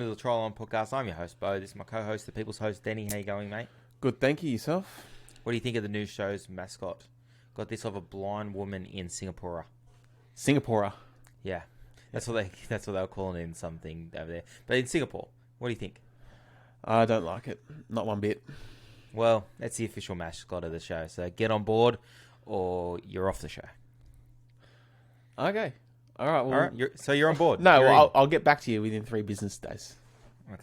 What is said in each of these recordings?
To the TryLine podcast. I'm your host, Bo. This is my co-host, the People's host, Denny. How you going, mate? Good, thank you. Yourself? What do you think of the new show's mascot? Got this of a blind woman in Singapore. Singapore. Yeah, that's what they were calling it in something over there. But in Singapore, what do you think? I don't like it. Not one bit. Well, that's the official mascot of the show. So get on board, or you're off the show. Okay. All right. Well, All right. So you're on board. No, You're well, I'll get back to you within 3 business days. Okay.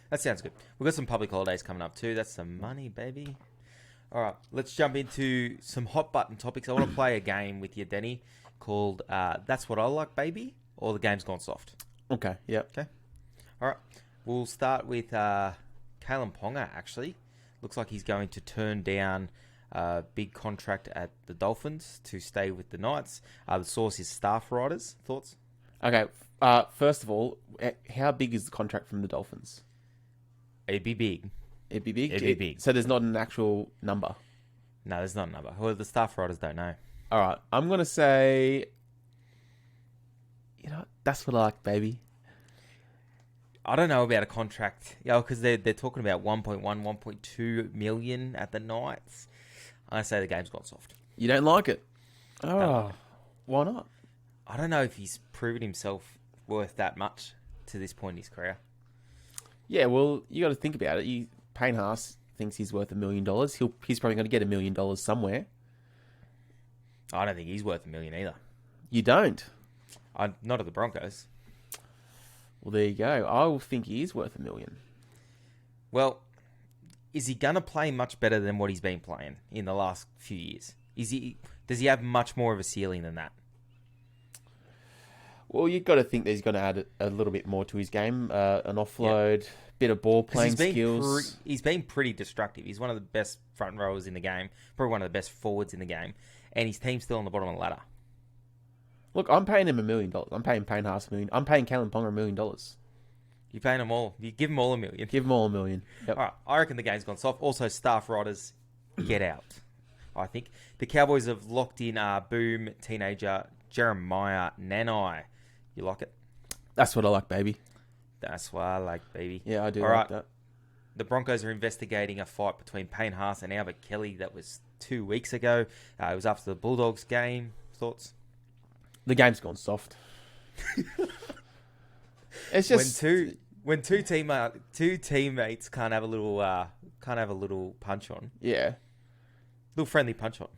That sounds good. We've got some public holidays coming up too. That's some money, baby. All right, let's jump into some hot button topics. I want to play a game with you, Denny, called That's What I Like, Baby, or The Game's Gone Soft. Okay, yep. Okay. All right. We'll start with Kalen Ponga, actually. Looks like he's going to turn down a big contract at the Dolphins to stay with the Knights. The source is Staff Writers. Thoughts? Okay, first of all, how big is the contract from the Dolphins? It'd be big. It'd be big? It'd be big. So there's not an actual number? No, there's not a number. Well, the Staff Writers don't know. All right, I'm going to say, that's what I like, baby. I don't know about a contract, because they're talking about 1.1, 1.2 million at the Knights. I say the game's gone soft. You don't like it? Oh, No. why not? I don't know if he's proven himself worth that much to this point in his career. Yeah, well, you got to think about it. Payne Haas thinks he's worth $1 million. He's probably going to get $1 million somewhere. I don't think he's worth $1 million either. You don't? Not at the Broncos. Well, there you go. I think he is worth $1 million. Well, is he going to play much better than what he's been playing in the last few years? Does he have much more of a ceiling than that? Well, you've got to think that he's going to add a little bit more to his game. An offload, bit of ball playing skills. He's been pretty destructive. He's one of the best front rowers in the game, probably one of the best forwards in the game, and his team's still on the bottom of the ladder. Look, I'm paying him $1 million. I'm paying Payne Haas $1 million. I'm paying Kalen Ponga $1 million. You're paying them all. You give them all $1 million. Give them all $1 million. Yep. All right, I reckon the game's gone soft. Also, Staff Writers, get out. I think the Cowboys have locked in boom teenager Jeremiah Nanai. You like it? That's what I like, baby. That's what I like, baby. Yeah, I do All like right. that. The Broncos are investigating a fight between Payne Haas and Albert Kelly that was 2 weeks ago. It was after the Bulldogs game. Thoughts? The game's gone soft. It's just when two teammates can't have a little punch on. Yeah. Little friendly punch on.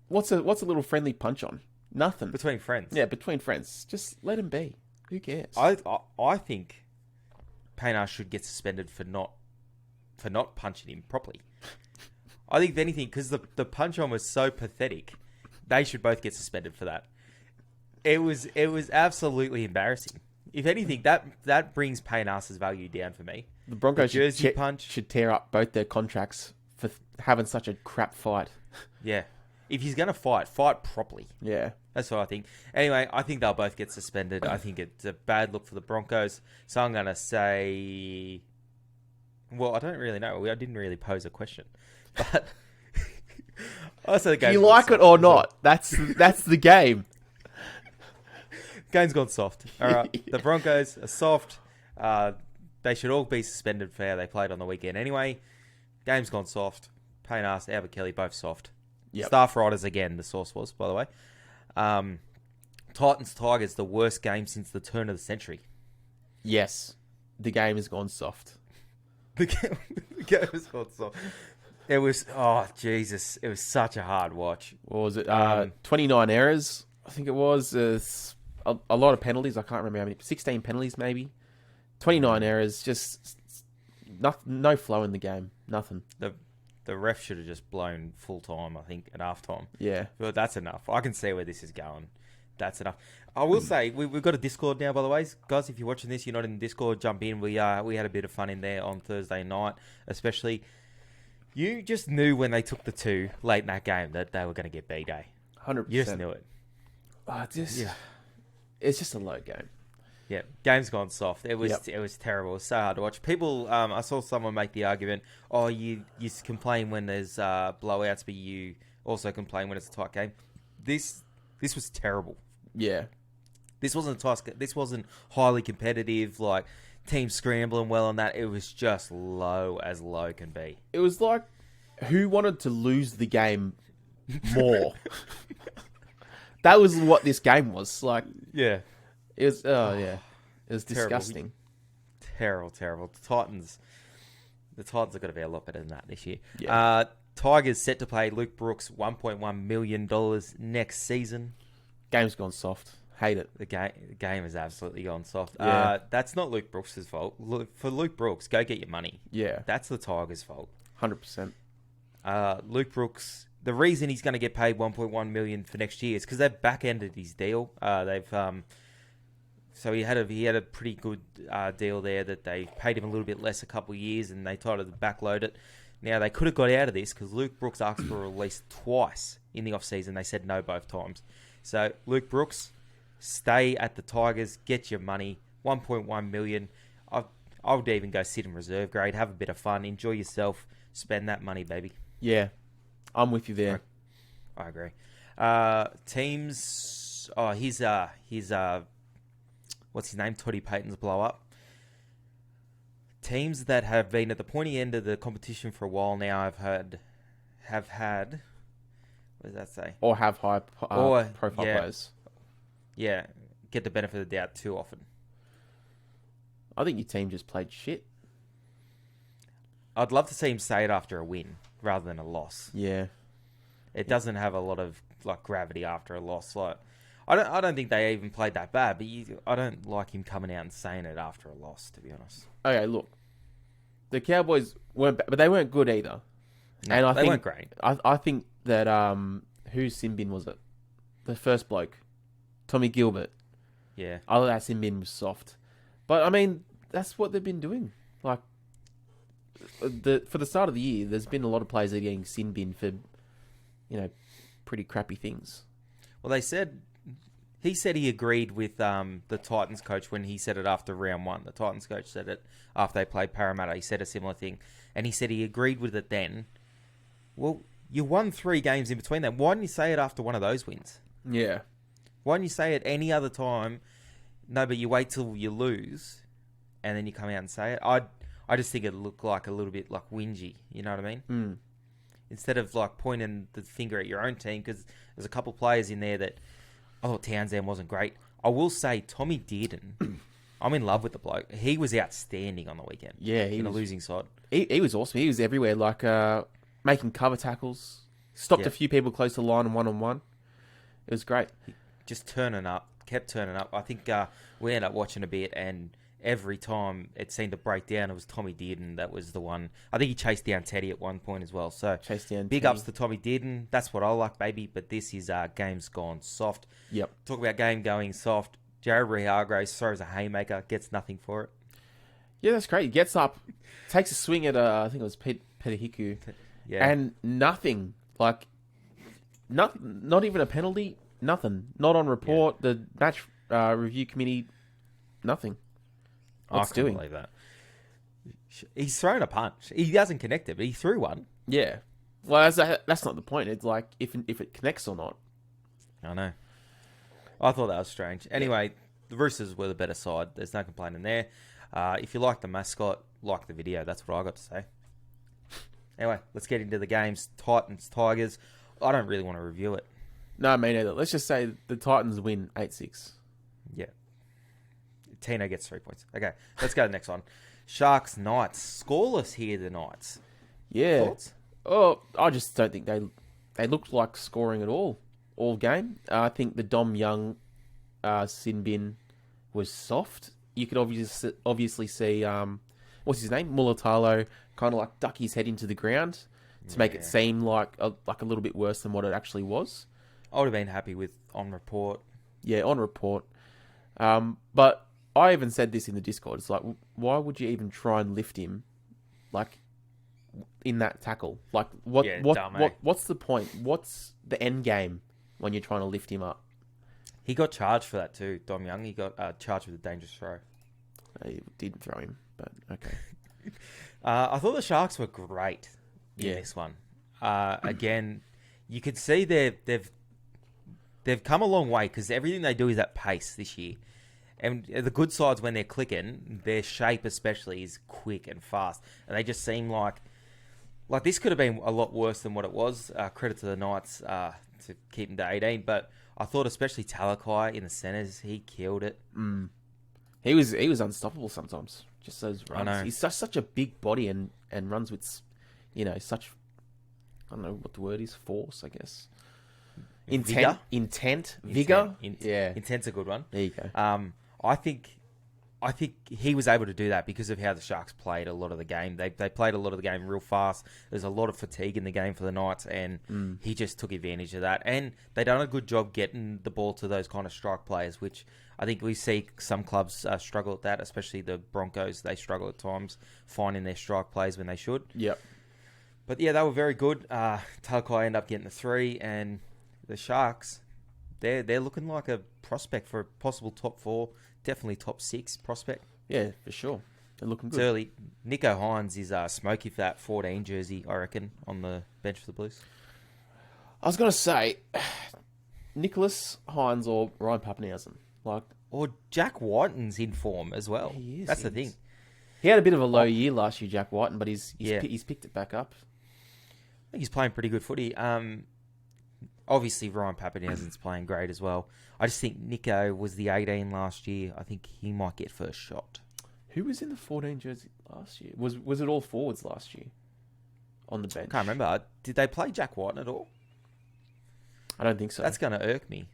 What's a little friendly punch on? Nothing. Between friends. Yeah, between friends. Just let him be. Who cares? I think Payne Haas should get suspended for not punching him properly. I think if anything, because the punch on was so pathetic, they should both get suspended for that. It was absolutely embarrassing. If anything, that brings Payne Haas's value down for me. The Broncos punch should tear up both their contracts for having such a crap fight. Yeah. If he's going to fight properly. Yeah. That's what I think. Anyway, I think they'll both get suspended. I think it's a bad look for the Broncos. So I'm going to say... Well, I don't really know. I didn't really pose a question. But... Do you like it or not? That's the game. Game's gone soft. All right. The Broncos are soft. They should all be suspended for how they played on the weekend anyway. Game's gone soft. Payne Haas, Albert Kelly, both soft. Yep. Staff Writers again, the source was, by the way. Titans-Tigers, the worst game since the turn of the century. Yes. The game has gone soft. The game has gone soft. It was, Jesus. It was such a hard watch. What was it? 29 errors, I think it was. A lot of penalties. I can't remember how many. 16 penalties, maybe. 29 errors. Just no flow in the game. Nothing. The ref should have just blown full time, I think, at halftime. Yeah. But that's enough. I can see where this is going. That's enough. I will say, we've got a Discord now, by the way. Guys, if you're watching this, you're not in the Discord, jump in. We had a bit of fun in there on Thursday night, especially. You just knew when they took the 2 late in that game that they were going to get beat, eh? 100%. You just knew it. It's just a low game. Yeah, game's gone soft. It was Yep. It was terrible. It was so hard to watch. People, I saw someone make the argument, you complain when there's blowouts, but you also complain when it's a tight game. This was terrible. Yeah. This wasn't highly competitive. Like, team scrambling well on that. It was just low as low can be. It was like, who wanted to lose the game more? That was what this game was. Like, Yeah. it was, it was Terrible. disgusting. Terrible. The Titans have got to be a lot better than that this year. Yeah. Tigers set to play Luke Brooks $1.1 million next season. Game's gone soft. Hate it. The game has absolutely gone soft. Yeah. That's not Luke Brooks' fault. For Luke Brooks, go get your money. Yeah. That's the Tigers' fault. 100%. Luke Brooks, the reason he's going to get paid $1.1 million for next year is because they've back-ended his deal. So he had a pretty good deal there that they paid him a little bit less a couple of years, and they tried to backload it. Now, they could have got out of this because Luke Brooks asked for a release twice in the off-season. They said no both times. So, Luke Brooks, stay at the Tigers, get your money, $1.1 million. I would even go sit in reserve grade, have a bit of fun, enjoy yourself, spend that money, baby. Yeah. I'm with you there. I agree. Teams, here's what's his name? Toddy Payton's blow up. Teams that have been at the pointy end of the competition for a while now have had, what does that say? Or have high profile players. Yeah, get the benefit of the doubt too often. I think your team just played shit. I'd love to see him say it after a win rather than a loss. Yeah. It doesn't have a lot of like gravity after a loss. Like, I don't think they even played that bad, but I don't like him coming out and saying it after a loss, to be honest. Okay, look. The Cowboys weren't bad, but they weren't good either. No, and they weren't great. I think that, whose sin bin was it? The first bloke. Tommy Gilbert. Yeah. I thought that sin bin was soft. But, I mean, that's what they've been doing. Like, for the start of the year, there's been a lot of players that are getting sin bin for, pretty crappy things. Well, he said he agreed with the Titans coach when he said it after round one. The Titans coach said it after they played Parramatta. He said a similar thing. And he said he agreed with it then. Well, you won 3 games in between that. Why didn't you say it after one of those wins? Yeah. Why didn't you say it any other time? No, but you wait till you lose and then you come out and say it. I just think it looked like a little bit like whingy. You know what I mean? Mm. Instead of like pointing the finger at your own team, because there's a couple of players in there that I thought Townsend wasn't great. I will say Tommy Dearden, I'm in love with the bloke. He was outstanding on the weekend. Yeah, he was a losing side. He was awesome. He was everywhere, like making cover tackles, stopped a few people close to the line and one-on-one. It was great. Just turning up, kept turning up. I think we ended up watching a bit, and every time it seemed to break down, it was Tommy Dearden that was the one. I think he chased down Teddy at one point as well. So chased down big Teddy. ups to Tommy Dearden. That's what I like, baby. But this is game's gone soft. Yep. Talk about game going soft. Jared Rehargraves throws a haymaker, gets nothing for it. Yeah, that's great. He gets up, takes a swing at, I think it was Peter Hiku. Yeah. And nothing. Like, not even a penalty. Nothing. Not on report. Yeah. The match review committee, nothing. What's doing? I can't believe that. He's thrown a punch. He hasn't connected, but he threw one. Yeah. Well, that's not the point. It's like if it connects or not. I know. I thought that was strange. Anyway, the Roosters were the better side. There's no complaining there. If you like the mascot, like the video. That's what I got to say. Anyway, let's get into the games. Titans, Tigers. I don't really want to review it. No, me neither. Let's just say the Titans win 8-6. Yeah. Tino gets 3 points. Okay, let's go to the next one. Sharks, Knights. Scoreless here, the Knights. Yeah. Thoughts? Oh, I just don't think they looked like scoring at all game. I think the Dom Young sin bin was soft. You could obviously see, what's his name? Mulatalo kind of like duck his head into the ground to make it seem like a little bit worse than what it actually was. I would have been happy with on report. Yeah, on report. But I even said this in the Discord. It's like, why would you even try and lift him, like, in that tackle? Like, what's the point? What's the end game when you're trying to lift him up? He got charged for that too, Dom Young. He got charged with a dangerous throw. He didn't throw him, but okay. I thought the Sharks were great in this one. Again, you could see they've come a long way because everything they do is at pace this year. And the good sides, when they're clicking, their shape especially is quick and fast. And they just seem like this could have been a lot worse than what it was. Credit to the Knights to keep them to 18. But I thought especially Talakai in the centres, he killed it. He was unstoppable sometimes. Just those runs. I know. He's such a big body and runs with, such, I don't know what the word is, force, I guess. Vigor. Yeah. Intent's a good one. There you go. I think he was able to do that because of how the Sharks played a lot of the game. They played a lot of the game real fast. There's a lot of fatigue in the game for the Knights, and he just took advantage of that. And they done a good job getting the ball to those kind of strike players, which I think we see some clubs struggle at that, especially the Broncos. They struggle at times finding their strike plays when they should. Yep. But yeah, they were very good. Talakai ended up getting the 3, and the Sharks, they're looking like a prospect for a possible top 4, definitely top 6 prospect. Yeah, for sure. They're looking good. It's early. Nico Hines is smoky for that 14 jersey, I reckon, on the bench for the Blues. I was going to say, Nicholas Hines or Ryan Papenhuyzen. Or Jack Whiten's in form as well. He is. That's the thing. He had a bit of a low year last year, Jack Whiten, but he's picked it back up. I think he's playing pretty good footy. Obviously, Ryan Papenhuyzen's playing great as well. I just think Nico was the 18 last year. I think he might get first shot. Who was in the 14 jersey last year? Was it all forwards last year on the bench? Can't remember. Did they play Jack Whiten at all? I don't think so. That's going to irk me.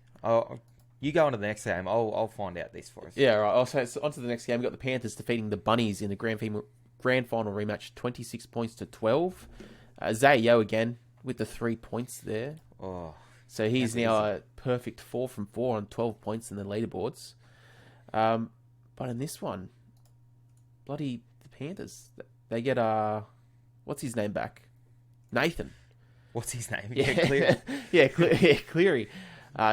You go on to the next game. I'll find out this for us. Yeah, right. Also, on to the next game. We've got the Panthers defeating the Bunnies in the grand final rematch, 26 points to 12. Zay Yo again with the 3 points there. Oh, so he's now a perfect 4 from 4 on 12 points in the leaderboards. But in this one, bloody the Panthers, they get what's his name back? Nathan. What's his name? Yeah, Cleary. Cleary.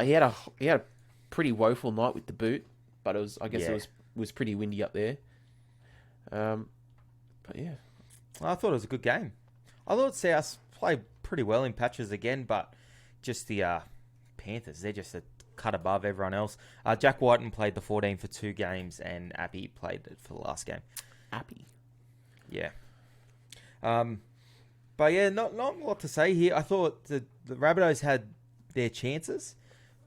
He had a pretty woeful night with the boot, but it was pretty windy up there. But yeah, I thought it was a good game. I thought South played pretty well in patches again, but just the Panthers, they're just a cut above everyone else. Jack Whiten played the 14 for 2 games, and Appy played it for the last game. Appy. Yeah. But yeah, not a lot to say here. I thought the Rabbitohs had their chances,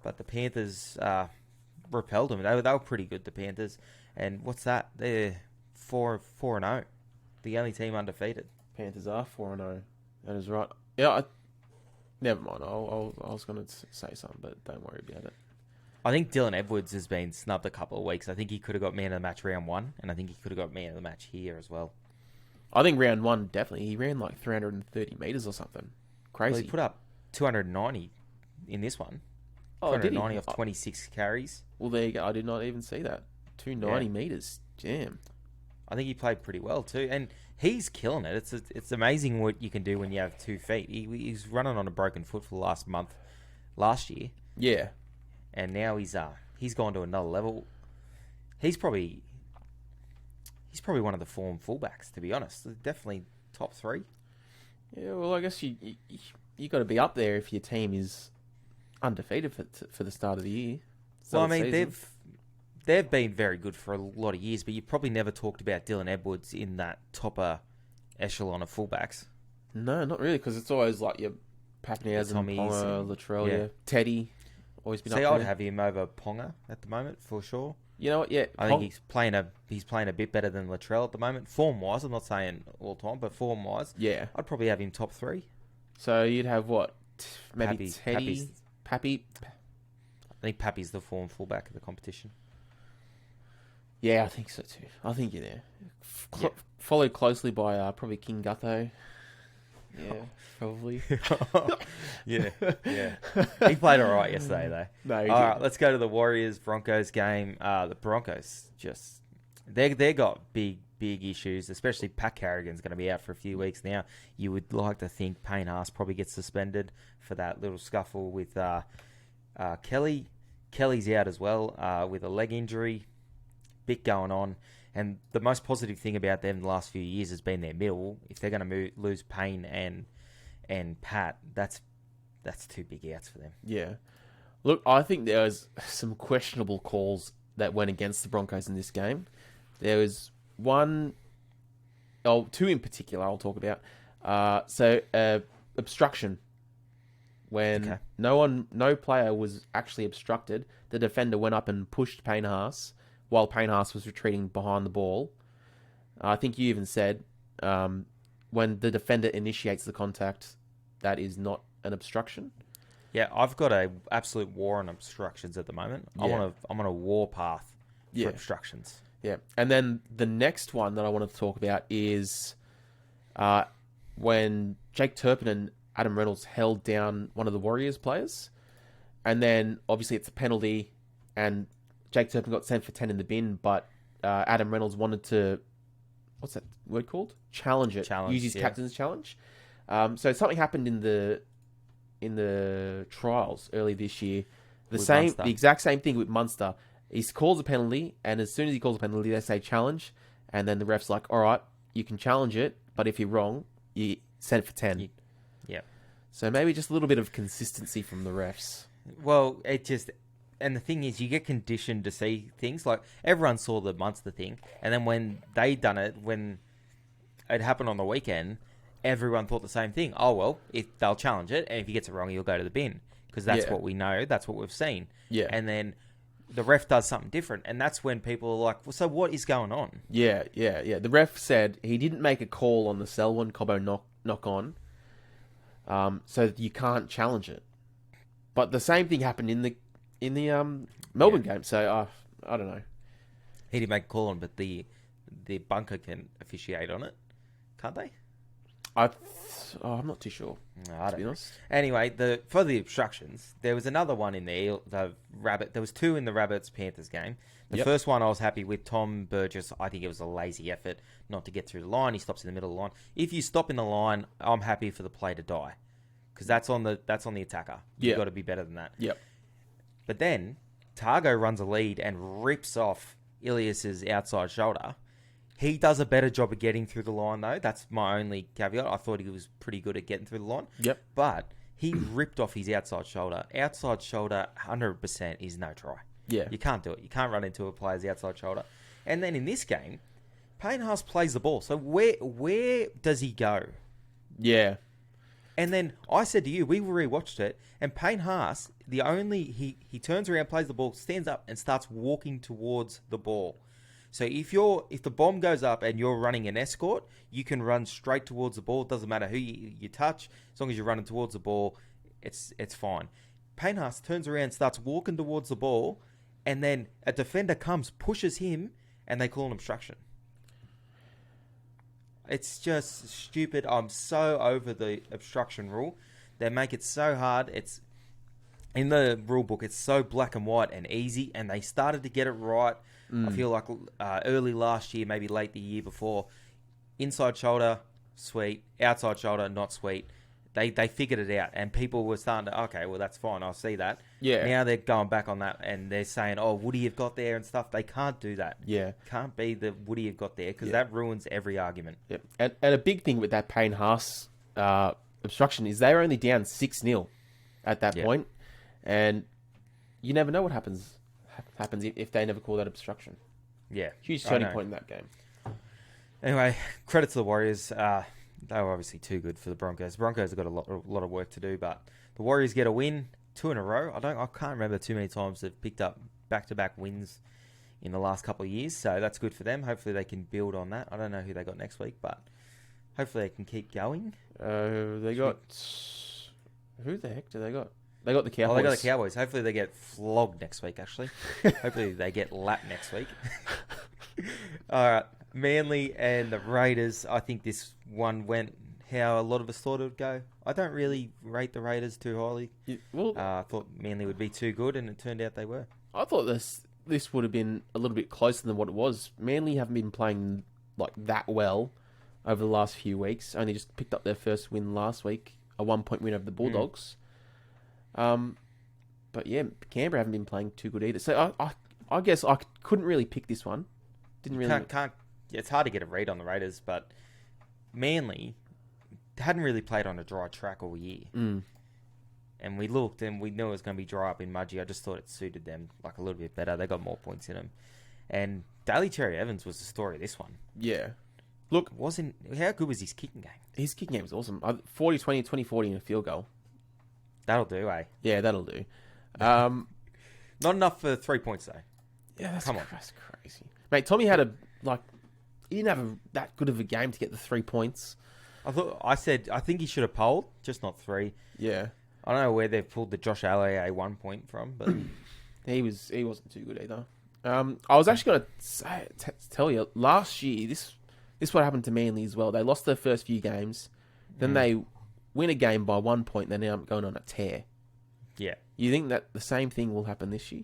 but the Panthers repelled them. They were pretty good, the Panthers. And what's that? They're 4-0. The only team undefeated. Panthers are 4-0. That is right. Yeah, never mind. I was going to say something, but don't worry about it. I think Dylan Edwards has been snubbed a couple of weeks. I think he could have got man of the match round 1, and I think he could have got man of the match here as well. I think round 1, definitely. He ran like 330 metres or something. Crazy. Well, he put up 290 in this one. Oh, 290 off 26 carries. Well, there you go. I did not even see that. 290 metres. Damn. I think he played pretty well too, and he's killing it. It's amazing what you can do when you have 2 feet. He's running on a broken foot for the last year. Yeah, and now he's gone to another level. He's probably one of the form fullbacks, to be honest. Definitely top 3. Yeah, well, I guess you got to be up there if your team is undefeated for the start of the year. Well, I mean, they've been very good for a lot of years, but you probably never talked about Dylan Edwards in that topper echelon of fullbacks. No, not really, because it's always like your Papenhuyzen, Ponga, Latrell, yeah. Teddy. Always been up there. I'd have him over Ponga at the moment for sure. You know what? Yeah, I think he's playing a bit better than Latrell at the moment. Form wise, I'm not saying all time, but form wise, yeah, I'd probably have him top 3. So you'd have what? Maybe Teddy, Pappy. I think Pappy's the form fullback of the competition. Yeah, I think so too. I think you're there. Followed closely by probably King Gutho. Yeah, probably. yeah. He played all right yesterday, though. No, he all didn't. right, let's go to the Warriors-Broncos game. The Broncos they got big issues, especially Pat Carrigan's going to be out for a few weeks now. You would like to think Payne Haas probably gets suspended for that little scuffle with Kelly. Kelly's out as well with a leg injury. Bit going on. And the most positive thing about them the last few years has been their middle. If they're going to lose Payne and Pat, that's 2 big outs for them. Yeah. Look, I think there was some questionable calls that went against the Broncos in this game. There was two in particular I'll talk about. Obstruction. When no player was actually obstructed, the defender went up and pushed Payne Haas while Payne Haas was retreating behind the ball. I think you even said when the defender initiates the contact, that is not an obstruction. Yeah, I've got a absolute war on obstructions at the moment. Yeah. I'm on a war path for Yeah. obstructions. Yeah, and then the next one that I wanted to talk about is when Jake Turpin and Adam Reynolds held down one of the Warriors players, and then obviously it's a penalty, and Jake Turpin got sent for 10 in the bin, but Adam Reynolds wanted to, what's that word called? Challenge it. Use his captain's challenge. So something happened in the trials early this year. The exact same thing with Munster. He calls a penalty, and as soon as he calls a penalty, they say challenge, and then the ref's like, all right, you can challenge it, but if you're wrong, you send it for 10. Yeah. So maybe just a little bit of consistency from the refs. Well, and the thing is, you get conditioned to see things. Like, everyone saw the Munster thing, and then when they done it, when it happened on the weekend, everyone thought the same thing. Oh, well, if they'll challenge it, and if he gets it wrong, he'll go to the bin. Because that's what we know, that's what we've seen. Yeah. And then the ref does something different, and that's when people are like, well, so what is going on? Yeah. The ref said he didn't make a call on the Selwyn Cobbo knock on, so you can't challenge it. But the same thing happened in the Melbourne game, so I don't know. He didn't make a call on, but the bunker can officiate on it, can't they? I'm not too sure. No, I don't be know. honest. Anyway, for the obstructions, there was another one in the Rabbit. There was two in the Rabbits Panthers game. The first one I was happy with. Tom Burgess, I think it was a lazy effort not to get through the line. He stops in the middle of the line. If you stop in the line, I'm happy for the play to die, because that's on the attacker. You've got to be better than that. Yep. But then Targo runs a lead and rips off Ilias's outside shoulder. He does a better job of getting through the line, though. That's my only caveat. I thought he was pretty good at getting through the line. Yep. But he ripped off his outside shoulder. Outside shoulder, 100% is no try. Yeah. You can't do it. You can't run into a player's outside shoulder. And then in this game, Payne Haas plays the ball. So where does he go? Yeah. And then I said to you, we rewatched it, and Payne Haas, he turns around, plays the ball, stands up, and starts walking towards the ball. So if the bomb goes up and you're running an escort, you can run straight towards the ball. It doesn't matter who you touch, as long as you're running towards the ball, it's fine. Payne Haas turns around, starts walking towards the ball, and then a defender comes, pushes him, and they call an obstruction. It's just stupid. I'm so over the obstruction rule. They make it so hard. It's in the rule book. It's so black and white and easy, and they started to get it right. I feel like early last year, maybe late the year before. Inside shoulder, sweet. Outside shoulder, not sweet. They figured it out, and people were starting to, okay, well, that's fine. I'll see that. Yeah. Now they're going back on that, and they're saying, oh, would he have got there and stuff? They can't do that. Yeah. Can't be the would he have got there, because that ruins every argument. Yep. And a big thing with that Payne Haas obstruction is they're only down 6-0 at that point, and you never know what happens if they never call that obstruction. Yeah. Huge turning point in that game. Anyway, credit to the Warriors. They were obviously too good for the Broncos. The Broncos have got a lot of work to do, but the Warriors get a win, 2 in a row. I can't remember too many times they've picked up back-to-back wins in the last couple of years, so that's good for them. Hopefully they can build on that. I don't know who they got next week, but hopefully they can keep going. They got... Who the heck do they got? They got the Cowboys. Oh, they got the Cowboys. Hopefully they get flogged next week, actually. Hopefully they get lapped next week. All right. Manly and the Raiders. I think this one went how a lot of us thought it would go. I don't really rate the Raiders too highly. I thought Manly would be too good, and it turned out they were. I thought this would have been a little bit closer than what it was. Manly haven't been playing like that well over the last few weeks. Only just picked up their first win last week, a 1-point win over the Bulldogs. But yeah, Canberra haven't been playing too good either. So I guess I couldn't really pick this one. Didn't really. Can't. It's hard to get a read on the Raiders, but Manly hadn't really played on a dry track all year. And we looked and we knew it was going to be dry up in Mudgee. I just thought it suited them like a little bit better. They got more points in them. And Daly Cherry Evans was the story of this one. Yeah. Look, how good was his kicking game? his kicking game was awesome. 40-20, 20-40 in a field goal. That'll do, eh? Yeah, that'll do. Not enough for 3 points, though. Yeah, that's Come on. That's crazy. Mate, Tommy had he didn't have that good of a game to get the 3 points. I think he should have polled, just not 3. Yeah. I don't know where they've pulled the Josh Allier 1 point from, but He wasn't too good either. I was actually going to tell you, last year, this is what happened to Manly as well. They lost their first few games, then they win a game by 1 point, and they're now going on a tear. yeah, You think that the same thing will happen this year?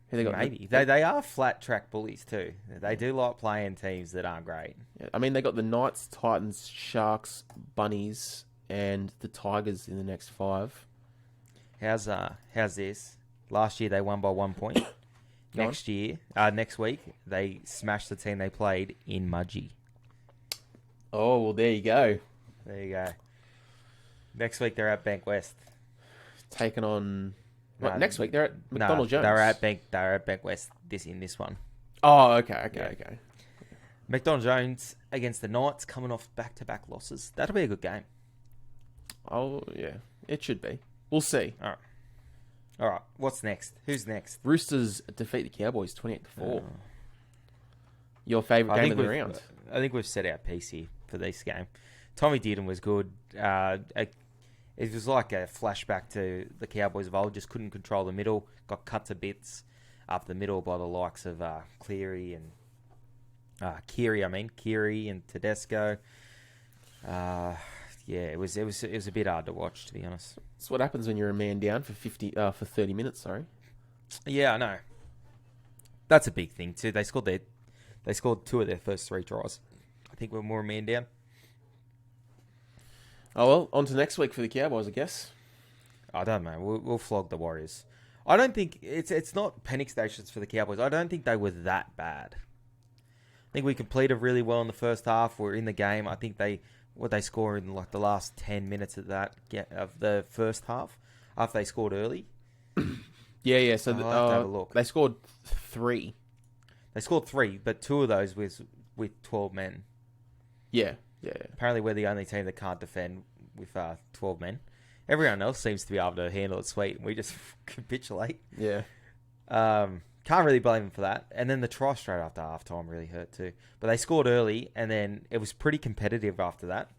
maybe. They are flat track bullies too. They do like playing teams that aren't great. Yeah, I mean, they got the Knights, Titans, Sharks, Bunnies, and the Tigers in the next 5. How's this? Last year they won by 1 point. Next week they smashed the team they played in Mudgee. Oh, well, there you go. There you go. Next week they're at Bank West. Taking on... next week they're at McDonald Jones. They're at Bank West in this one. Oh, okay. McDonald Jones against the Knights, coming off back-to-back losses. That'll be a good game. Oh, yeah. It should be. We'll see. All right. What's next? Who's next? Roosters defeat the Cowboys 28-4. Your favourite game of the round. I think we've set our piece here for this game. Tommy Dearden was good. It was like a flashback to the Cowboys of old. Just couldn't control the middle. Got cut to bits up the middle by the likes of Cleary and Keary and Tedesco. It was a bit hard to watch, to be honest. It's what happens when you're a man down for 30 minutes. Sorry. Yeah, I know. That's a big thing too. They scored 2 of their first 3 tries. I think we're more a man down. Oh well, on to next week for the Cowboys, I guess. I don't know. We'll flog the Warriors. I don't think it's not panic stations for the Cowboys. I don't think they were that bad. I think we completed really well in the first half. We're in the game. I think they score in like the last 10 minutes of the first half after they scored early. Yeah. So have a look. They scored 3. They scored 3, but 2 of those was with 12 men. Yeah. Apparently, we're the only team that can't defend with 12 men. Everyone else seems to be able to handle it sweet, and we just capitulate. Yeah. Can't really blame them for that. And then the try straight after halftime really hurt too. But they scored early, and then it was pretty competitive after that.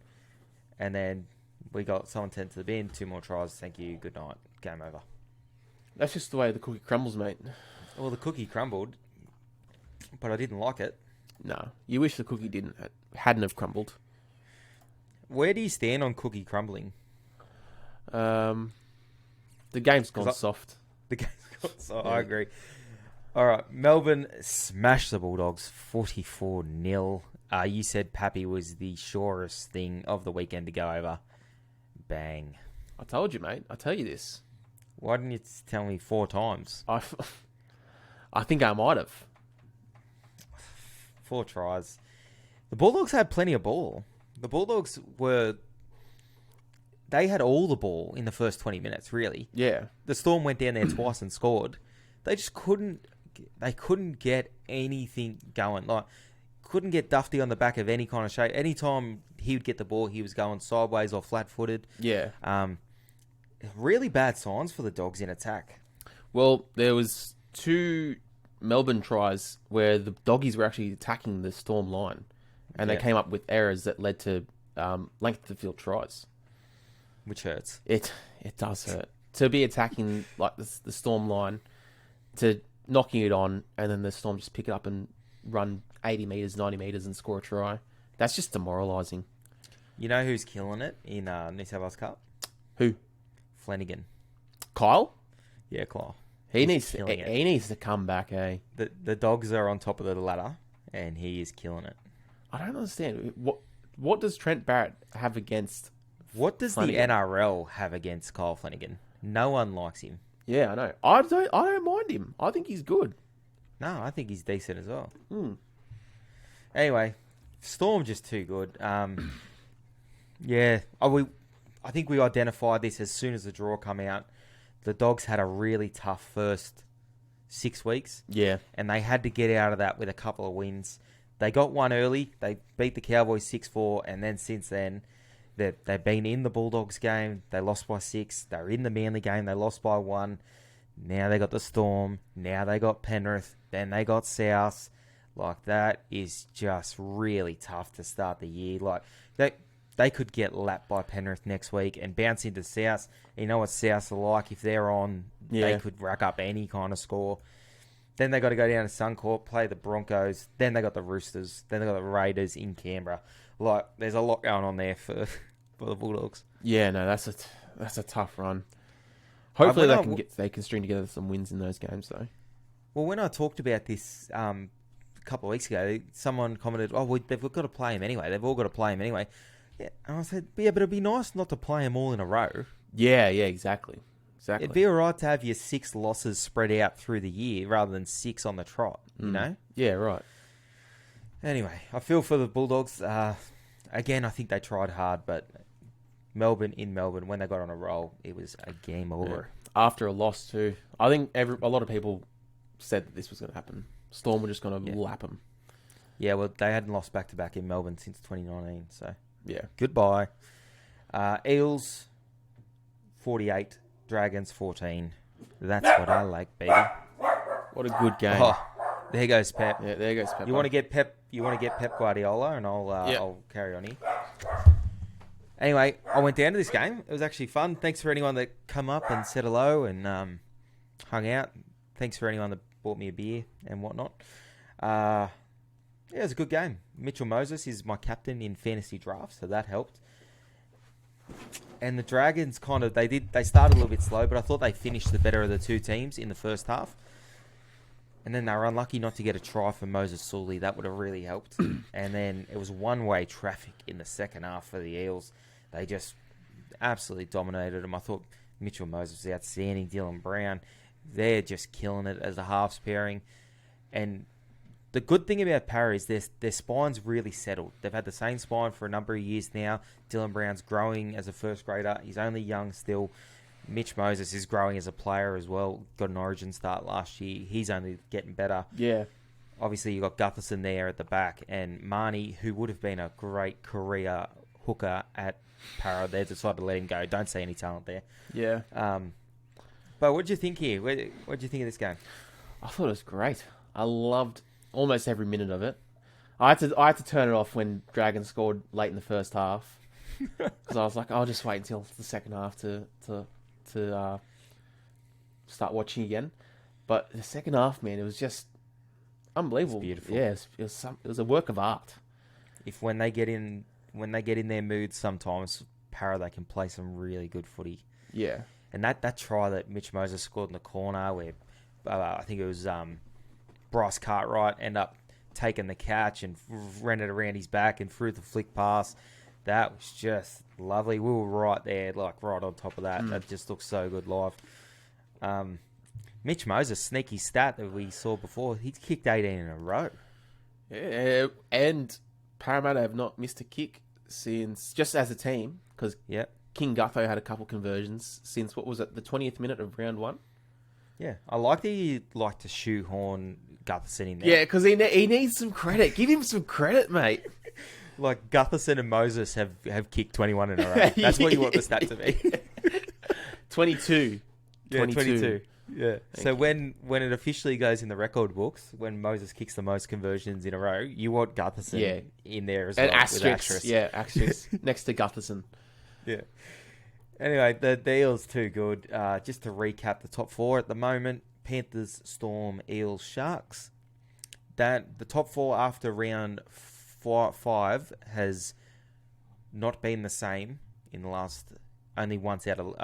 And then we got someone sent to the bin, 2 more tries. Thank you. Good night. Game over. That's just the way the cookie crumbles, mate. Well, the cookie crumbled, but I didn't like it. No, you wish the cookie hadn't have crumbled. Where do you stand on cookie crumbling? The game's gone soft. The game's gone soft. Yeah. I agree. All right, Melbourne smashed the Bulldogs 44-0. You said Pappy was the surest thing of the weekend to go over. Bang. I told you, mate. I tell you this. Why didn't you tell me 4 times? I think I might have. 4 tries. The Bulldogs had plenty of ball. The Bulldogs they had all the ball in the first 20 minutes, really. Yeah. The Storm went down there twice and scored. They just couldn't get anything going. Like, couldn't get Dufty on the back of any kind of shape. Anytime he would get the ball, he was going sideways or flat-footed. Yeah. Really bad signs for the Dogs in attack. Well, there was 2 Melbourne tries where the Doggies were actually attacking the Storm line, and they came up with errors that led to length of field tries. Which hurts. It does hurt. To be attacking like the Storm line, to knocking it on, and then the Storm just pick it up and run 80 metres, 90 metres and score a try. That's just demoralising. You know who's killing it in New South Wales Cup? Who? Flanagan. Kyle? Yeah, Kyle. He needs to come back, eh? The Dogs are on top of the ladder, and he is killing it. I don't understand. What does Trent Barrett have against What does Flanagan? the NRL have against Kyle Flanagan? No one likes him. Yeah, I know. I don't mind him. I think he's good. No, I think he's decent as well. Hmm. Anyway, Storm just too good. Yeah, I I think we identified this as soon as the draw come out. The Dogs had a really tough first 6 weeks. Yeah. And they had to get out of that with a couple of wins. They got one early. They beat the Cowboys 6-4. And then since then, they've been in the Bulldogs game. They lost by 6. They were in the Manly game. They lost by 1. Now they got the Storm. Now they got Penrith. Then they got South. Like, that is just really tough to start the year. Like, they could get lapped by Penrith next week and bounce into South. You know what South are like. If they're on, they could rack up any kind of score. Then they got to go down to Suncorp, play the Broncos. Then they got the Roosters. Then they got the Raiders in Canberra. Like, there's a lot going on there for the Bulldogs. Yeah, no, that's a tough run. Hopefully they can string together some wins in those games, though. Well, when I talked about this a couple of weeks ago, someone commented, they've got to play him anyway. They've all got to play him anyway. Yeah, and I said, but it'd be nice not to play them all in a row. Yeah, exactly. It'd be all right to have your 6 losses spread out through the year rather than 6 on the trot, you know? Yeah, right. Anyway, I feel for the Bulldogs. Again, I think they tried hard, but Melbourne, when they got on a roll, it was a game over. Yeah. After a loss, too. I think a lot of people said that this was going to happen. Storm were just going to lap them. Yeah, well, they hadn't lost back-to-back in Melbourne since 2019, so... Yeah. Goodbye. Eels, 48. Dragons, 14. That's what I like, baby. What a good game. Oh, there goes Pep. Yeah, there goes Pep. You want to get Pep Guardiola, and I'll carry on here. Anyway, I went down to this game. It was actually fun. Thanks for anyone that come up and said hello and hung out. Thanks for anyone that bought me a beer and whatnot. Yeah, it was a good game. Mitchell Moses is my captain in fantasy drafts, so that helped. And the Dragons they started a little bit slow, but I thought they finished the better of the two teams in the first half. And then they were unlucky not to get a try from Moses Sully. That would have really helped. And then it was one-way traffic in the second half for the Eels. They just absolutely dominated them. I thought Mitchell Moses was outstanding. Dylan Brown, they're just killing it as a halves pairing. And the good thing about Para is their spine's really settled. They've had the same spine for a number of years now. Dylan Brown's growing as a first grader. He's only young still. Mitch Moses is growing as a player as well. Got an origin start last year. He's only getting better. Yeah. Obviously, you've got Gutherson there at the back. And Marnie, who would have been a great career hooker at Para, they decided to let him go. Don't see any talent there. Yeah. But what did you think here? What did you think of this game? I thought it was great. I loved almost every minute of it. I had to turn it off when Dragons scored late in the first half because I was like, I'll just wait until the second half to start watching again. But the second half, man, it was just unbelievable. It's beautiful. Yeah, it was a work of art. If when they get in their mood, sometimes Para they can play some really good footy. Yeah, and that try that Mitch Moses scored in the corner, where I think it was Bryce Cartwright end up taking the catch and ran it around his back and threw the flick pass. That was just lovely. We were right there, like right on top of that. That just looks so good live. Mitch Moses, sneaky stat that we saw before. He's kicked 18 in a row. Yeah, and Parramatta have not missed a kick since, just as a team, because King Gutho had a couple conversions since, what was it, the 20th minute of round 1? Yeah, I like that you like to shoehorn Gutherson in there. Yeah, because he needs some credit. Give him some credit, mate. Like Gutherson and Moses have kicked 21 in a row. That's what you want the stat to be. 22. Yeah, 22. Yeah. So when it officially goes in the record books, when Moses kicks the most conversions in a row, you want Gutherson in there as well. An asterisk. Yeah, asterisk next to Gutherson. Yeah. Anyway, the Eels too good. Just to recap the top 4 at the moment: Panthers, Storm, Eels, Sharks. That the top 4 after round 5 has not been the same in the last only once out of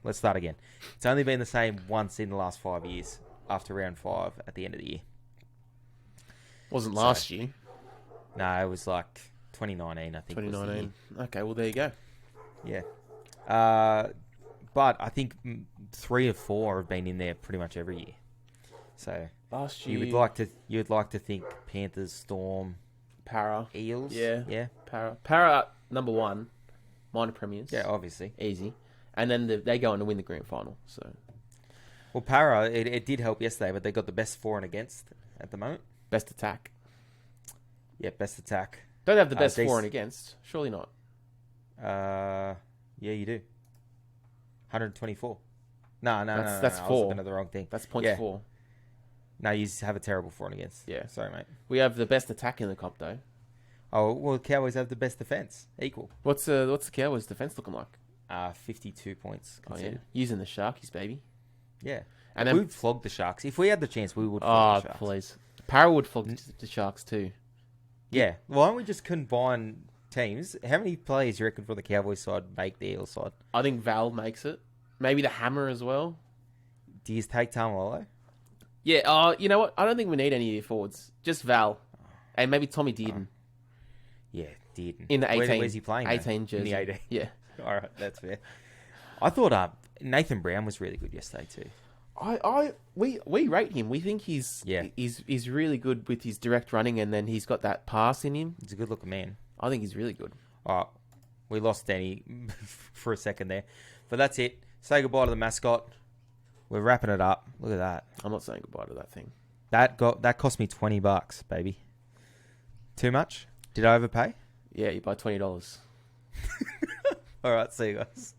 let's start again. It's only been the same once in the last 5 years after round 5 at the end of the year. Wasn't last year. No, it was like 2019, I think. 2019. Okay, well there you go. Yeah. But I think 3 or 4 have been in there pretty much every year. So last year you'd like to think Panthers, Storm, Para, Eels. Yeah. Yeah. Para number 1. minor premiers. Yeah, obviously. Easy. And then they go on to win the grand final. So, Well, Para, it did help yesterday, but they got the best for and against at the moment. best attack. Yeah, best attack. Don't have the best for and against. Surely not. Yeah, you do. 124. No. That's I was 4. looking at the wrong thing. That's 0.4. No, you have a terrible for and against. Yeah. Sorry, mate. We have the best attack in the comp, though. Oh, well, the Cowboys have the best defense. Equal. What's the Cowboys' defense looking like? 52 points Oh, yeah. conceded. Using the Sharkies, baby. Yeah. And We then, would flog the Sharks. If we had the chance, we would flog the Sharks. please. Para would flog the Sharks, too. Yeah. Why don't we just combine teams? How many players do you reckon for the Cowboys side make the Eels side? I think Val makes it. Maybe the Hammer as well. Do you take Tamalolo? Yeah, you know what? I don't think we need any of your forwards. Just Val. And maybe Tommy Dearden. Yeah, Dearden. In the 18. Where's he playing? 18 jersey. In the 18. Yeah. All right, that's fair. I thought Nathan Brown was really good yesterday too. We rate him. We think he's really good with his direct running, and then he's got that pass in him. He's a good looking man. I think he's really good. All right, we lost Danny for a second there, but that's it. Say goodbye to the mascot. We're wrapping it up. Look at that. I'm not saying goodbye to that thing. That cost me $20, baby. Too much? Did I overpay? Yeah, you buy $20. All right, see you guys.